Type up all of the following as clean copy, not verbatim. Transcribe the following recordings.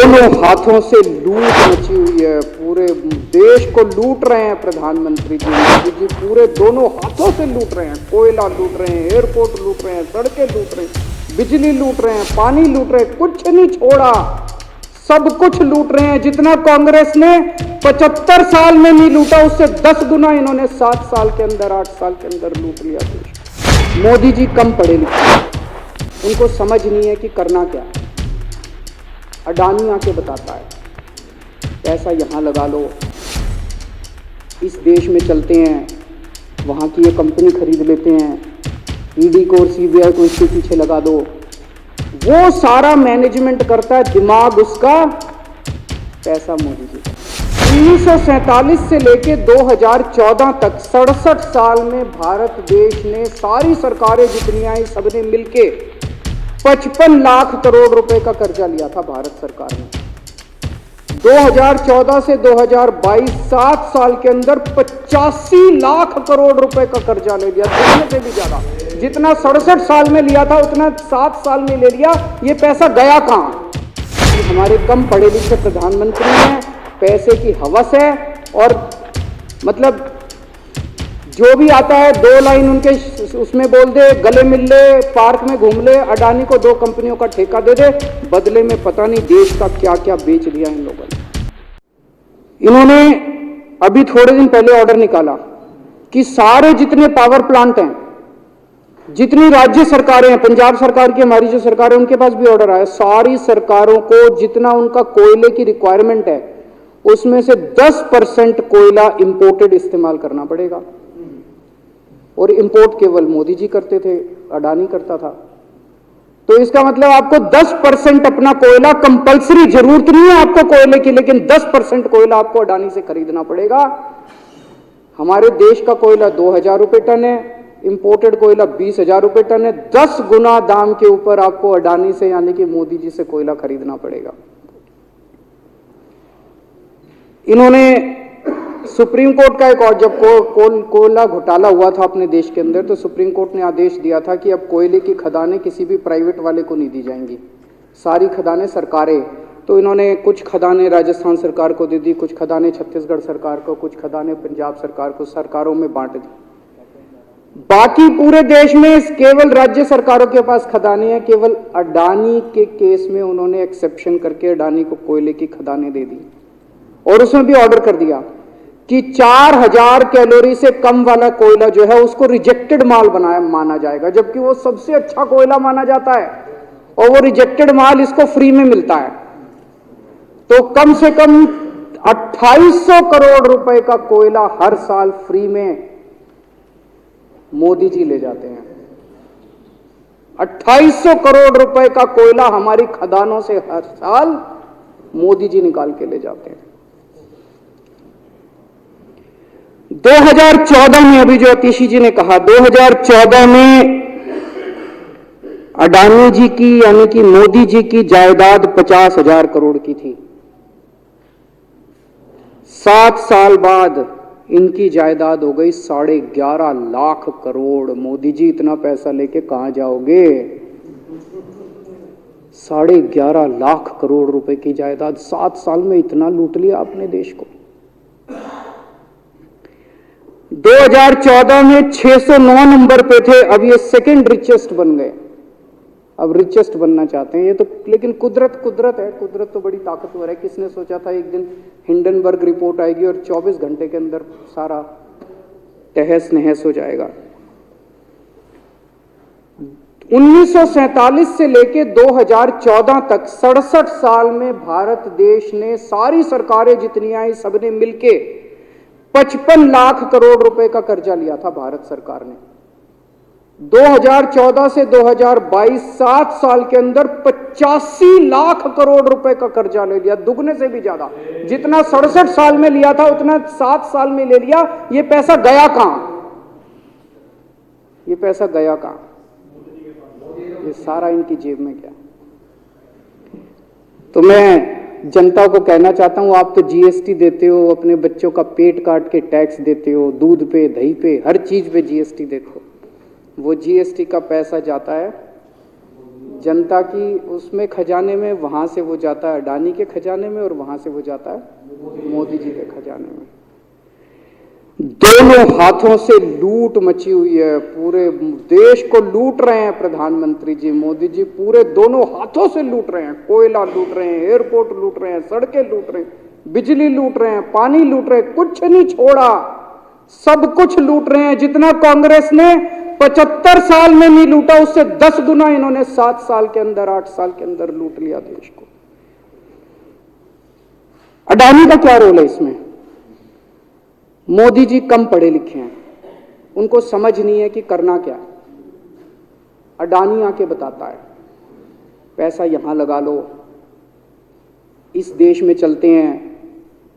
दोनों हाथों से लूट मची हुई है, पूरे देश को लूट रहे हैं प्रधानमंत्री जी, मोदी जी पूरे दोनों हाथों से लूट रहे हैं। कोयला लूट रहे हैं, एयरपोर्ट लूट रहे हैं, सड़कें लूट रहे हैं, बिजली लूट रहे हैं, पानी लूट रहे हैं, कुछ नहीं छोड़ा, सब कुछ लूट रहे हैं। जितना कांग्रेस ने 75 साल में नहीं लूटा, उससे 10 गुना इन्होंने 7 साल के अंदर, 8 साल के अंदर लूट लिया देश। मोदी जी कम पढ़े लिखे, उनको समझ नहीं है कि करना क्या है। अडानी आके बताता है पैसा यहाँ लगा लो, इस देश में चलते हैं, वहाँ की ये कंपनी खरीद लेते हैं, ईडी को और सीबीआई को इसके पीछे लगा दो। वो सारा मैनेजमेंट करता है, दिमाग उसका, पैसा मोदी जी। 1947 से लेके 2014 तक 67 साल में भारत देश ने, सारी सरकारें जितनी आई सबने मिलके 55 लाख करोड़ रुपए का कर्जा लिया था भारत सरकार ने। 2014 से 2022 7 साल के अंदर 85 लाख करोड़ रुपए का कर्जा ले लिया, दुनिया से भी ज्यादा। जितना 67 साल में लिया था उतना 7 साल में ले लिया। ये पैसा गया कहां? हमारे कम पढ़े लिखे प्रधानमंत्री हैं, पैसे की हवस है, और मतलब जो भी आता है 2 लाइन उनके उसमें बोल दे, गले मिल ले, पार्क में घूम ले, अडानी को 2 कंपनियों का ठेका दे दे, बदले में पता नहीं देश का क्या क्या बेच लिया इन लोगों ने। इन्होंने अभी थोड़े दिन पहले ऑर्डर निकाला कि सारे जितने पावर प्लांट हैं, जितनी राज्य सरकारें हैं, पंजाब सरकार की, हमारी जो सरकार है, उनके पास भी ऑर्डर आया, सारी सरकारों को जितना उनका कोयले की रिक्वायरमेंट है उसमें से 10% कोयला इंपोर्टेड इस्तेमाल करना पड़ेगा। और इंपोर्ट केवल मोदी जी करते थे, अडानी करता था। तो इसका मतलब आपको 10% अपना कोयला कंपलसरी, जरूरत नहीं है आपको कोयले की, लेकिन 10% कोयला आपको अडानी से खरीदना पड़ेगा। हमारे देश का कोयला 2000 रुपये टन है, इंपोर्टेड कोयला 20,000 रुपये टन है। 10 गुना दाम के ऊपर आपको अडानी से यानी कि मोदी जी से कोयला खरीदना पड़ेगा। इन्होंने सुप्रीम कोर्ट का एक, और जब कोयला घोटाला हुआ था अपने देश के अंदर, तो सुप्रीम कोर्ट ने आदेश दिया था कि अब कोयले की खदानें किसी भी प्राइवेट वाले को नहीं दी जाएंगी, सारी खदानें सरकारें। तो इन्होंने कुछ खदानें राजस्थान सरकार को दे दी, कुछ खदानें छत्तीसगढ़ सरकार को, कुछ खदानें पंजाब सरकार को, सरकारों में बांट दी। बाकी पूरे देश में केवल राज्य सरकारों के पास खदानें हैं। केवल अडानी के केस में उन्होंने एक्सेप्शन करके अडानी को कोयले की खदानें दे दी, और उसमें भी ऑर्डर कर दिया कि 4000 कैलोरी से कम वाला कोयला जो है उसको रिजेक्टेड माल माना जाएगा, जबकि वो सबसे अच्छा कोयला माना जाता है, और वो रिजेक्टेड माल इसको फ्री में मिलता है। तो कम से कम 2800 करोड़ रुपए का कोयला हर साल फ्री में मोदी जी ले जाते हैं। 2800 करोड़ रुपए का कोयला हमारी खदानों से हर साल मोदी जी निकाल के ले जाते हैं। 2014 में, अभी जो अतिशी जी ने कहा, 2014 में अडानी जी की यानी कि मोदी जी की जायदाद 50,000 करोड़ की थी। 7 साल बाद इनकी जायदाद हो गई 11.5 लाख करोड़। मोदी जी इतना पैसा लेके कहां जाओगे? 11.5 लाख करोड़ रुपए की जायदाद, 7 साल में इतना लूट लिया अपने देश को। 2014 में 609 नंबर पे थे, अब ये सेकंड रिचेस्ट बन गए, अब रिचेस्ट बनना चाहते हैं ये तो। लेकिन कुदरत है, कुदरत तो बड़ी ताकतवर है। किसने सोचा था एक दिन हिंडनबर्ग रिपोर्ट आएगी और 24 घंटे के अंदर सारा तहस नहस हो जाएगा। 1947 से लेके 2014 तक 67 साल में भारत देश ने, सारी सरकारें जितनी आई सबने मिलके 55 लाख करोड़ रुपए का कर्जा लिया था भारत सरकार ने। 2014 से 2022 7 साल के अंदर 85 लाख करोड़ रुपए का कर्जा ले लिया, दुगने से भी ज्यादा। जितना 67 साल में लिया था उतना 7 साल में ले लिया। ये पैसा गया कहां? ये पैसा गया कहां? ये सारा इनकी जेब में गया। तो मैं जनता को कहना चाहता हूं, आप तो जीएसटी देते हो, अपने बच्चों का पेट काट के टैक्स देते हो, दूध पे, दही पे, हर चीज पे जीएसटी देते हो। वो जीएसटी का पैसा जाता है जनता की उसमें खजाने में, वहां से वो जाता है अडानी के खजाने में और वहां से वो जाता है मोदी जी के खजाने में। दोनों हाथों से लूट मची हुई है, पूरे देश को लूट रहे हैं प्रधानमंत्री जी, मोदी जी पूरे दोनों हाथों से लूट रहे हैं। कोयला लूट रहे हैं, एयरपोर्ट लूट रहे हैं, सड़कें लूट रहे हैं, बिजली लूट रहे हैं, पानी लूट रहे हैं, कुछ नहीं छोड़ा, सब कुछ लूट रहे हैं। जितना कांग्रेस ने 75 साल में नहीं लूटा, उससे 10 गुना इन्होंने 7 साल के अंदर, 8 साल के अंदर लूट लिया देश को। अडानी का क्या रोल है इसमें? मोदी जी कम पढ़े लिखे हैं, उनको समझ नहीं है कि करना क्या है। अडानी आके बताता है पैसा यहां लगा लो, इस देश में चलते हैं,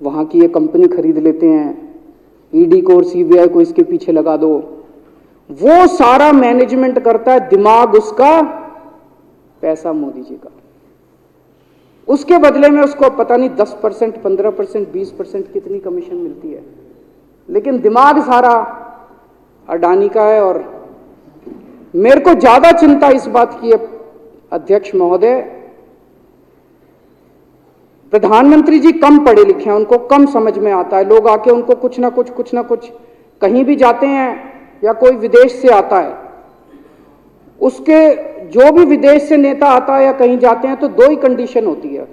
वहां की ये कंपनी खरीद लेते हैं, ईडी को और सीबीआई को इसके पीछे लगा दो। वो सारा मैनेजमेंट करता है, दिमाग उसका, पैसा मोदी जी का। उसके बदले में उसको पता नहीं 10%, 15%, 20% कितनी कमीशन मिलती है, लेकिन दिमाग सारा अडानी का है। और मेरे को ज्यादा चिंता इस बात की है अध्यक्ष महोदय, प्रधानमंत्री जी कम पढ़े लिखे हैं, उनको कम समझ में आता है। लोग आके उनको कुछ ना कुछ कहीं भी जाते हैं या कोई विदेश से आता है, उसके जो भी विदेश से नेता आता है या कहीं जाते हैं तो 2 ही कंडीशन होती है।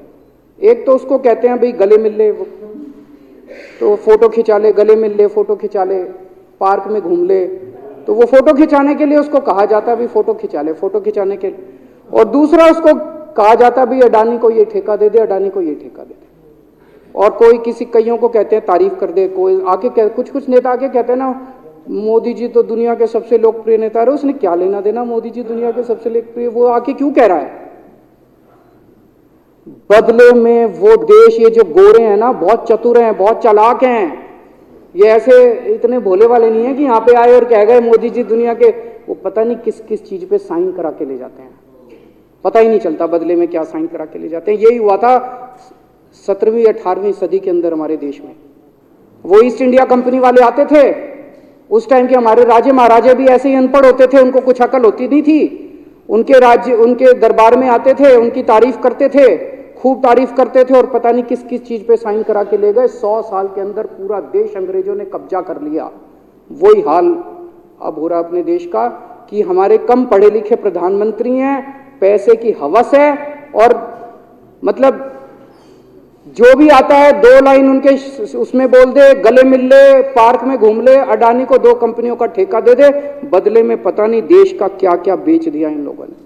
एक तो उसको कहते हैं भाई गले मिल ले तो फोटो खिंचा ले, गले मिल ले फोटो खिंचा ले, पार्क में घूम ले, तो वो फोटो खिंचाने के लिए उसको कहा जाता है भाई फोटो खिंचा ले, फोटो खिंचाने के लिए। और दूसरा उसको कहा जाता है भाई अडानी को ये ठेका दे दे, अडानी को ये ठेका दे दे। और कोई किसी कईयों को कहते हैं तारीफ कर दे, कोई आके कुछ नेता आके कहते हैं ना मोदी जी तो दुनिया के सबसे लोकप्रिय नेता है। उसने क्या लेना देना, मोदी जी दुनिया के सबसे लोकप्रिय, वो आके क्यों कह रहा है? बदले में वो देश, ये जो गोरे हैं ना, बहुत चतुर हैं, बहुत चालाक हैं, ये ऐसे इतने भोले वाले नहीं है कि यहाँ पे आए और कह गए मोदी जी दुनिया के, वो पता नहीं किस किस चीज पे साइन करा के ले जाते हैं, पता ही नहीं चलता बदले में क्या साइन करा के ले जाते हैं। यही हुआ था 17वीं 18वीं सदी के अंदर हमारे देश में। वो ईस्ट इंडिया कंपनी वाले आते थे, उस टाइम के हमारे राजे महाराजे भी ऐसे ही अनपढ़ होते थे, उनको कुछ अकल होती नहीं थी। उनके राज्य, उनके दरबार में आते थे, उनकी तारीफ करते थे, खूब तारीफ करते थे, और पता नहीं किस किस चीज पे साइन करा के ले गए। 100 साल के अंदर पूरा देश अंग्रेजों ने कब्जा कर लिया। वही हाल अब हो रहा अपने देश का कि हमारे कम पढ़े लिखे प्रधानमंत्री हैं, पैसे की हवस है, और मतलब जो भी आता है 2 लाइन उनके उसमें बोल दे, गले मिल ले, पार्क में घूम ले, अडानी को 2 कंपनियों का ठेका दे दे, बदले में पता नहीं देश का क्या क्या बेच दिया इन लोगों ने।